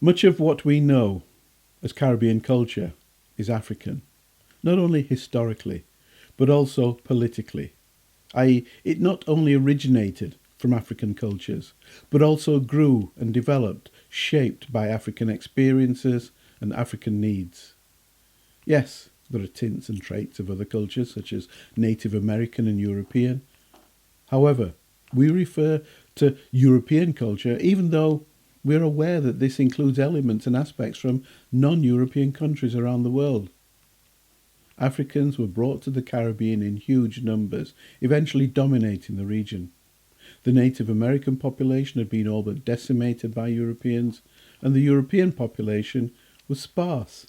Much of what we know as Caribbean culture is African, not only historically, but also politically, i.e. it not only originated from African cultures, but also grew and developed, shaped by African experiences and African needs. Yes, there are tints and traits of other cultures, such as Native American and European. However, we refer to European culture even though we're aware that this includes elements and aspects from non-European countries around the world. Africans were brought to the Caribbean in huge numbers, eventually dominating the region. The Native American population had been all but decimated by Europeans, and the European population was sparse.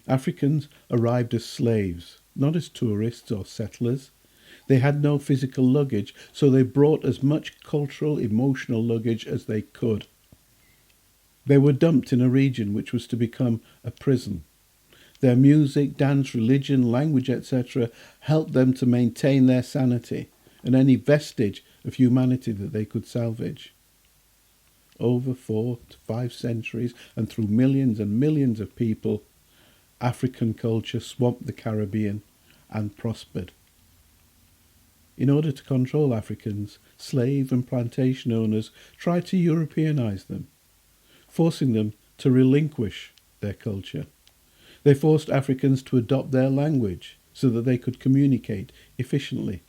Africans arrived as slaves, not as tourists or settlers. They had no physical luggage, so they brought as much cultural, emotional luggage as they could. They were dumped in a region which was to become a prison. Their music, dance, religion, language, etc. helped them to maintain their sanity and any vestige of humanity that they could salvage. Over 4 to 5 centuries and through millions and millions of people, African culture swamped the Caribbean and prospered. In order to control Africans, slave and plantation owners tried to Europeanize them, forcing them to relinquish their culture. They forced Africans to adopt their language so that they could communicate efficiently.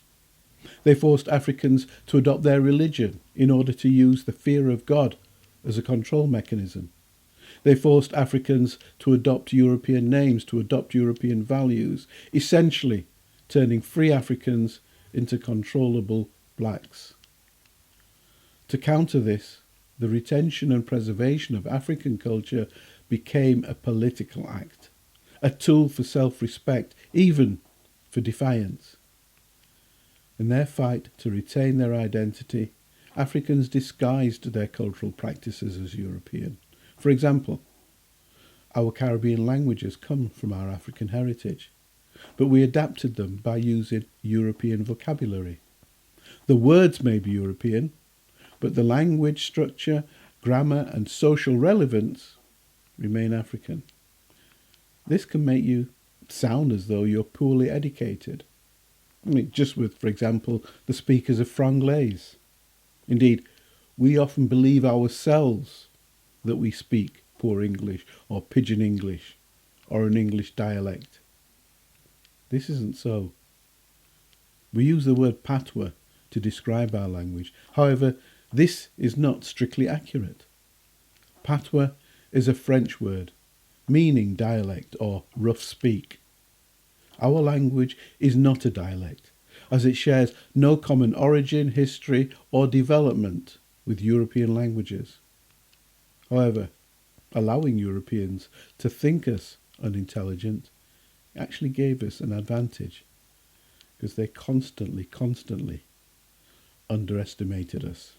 They forced Africans to adopt their religion in order to use the fear of God as a control mechanism. They forced Africans to adopt European names, to adopt European values, essentially turning free Africans into controllable blacks. To counter this, the retention and preservation of African culture became a political act, a tool for self-respect, even for defiance. In their fight to retain their identity, Africans disguised their cultural practices as European. For example, our Caribbean languages come from our African heritage, but we adapted them by using European vocabulary. The words may be European, but the language structure, grammar and social relevance remain African. This can make you sound as though you're poorly educated. Just with, for example, the speakers of Franglais. Indeed, we often believe ourselves that we speak poor English or pidgin English or an English dialect. This isn't so. We use the word patois to describe our language. However, this is not strictly accurate. Patois is a French word, meaning dialect or rough speak. Our language is not a dialect, as it shares no common origin, history, or development with European languages. However, allowing Europeans to think us unintelligent actually gave us an advantage, because they constantly underestimated us.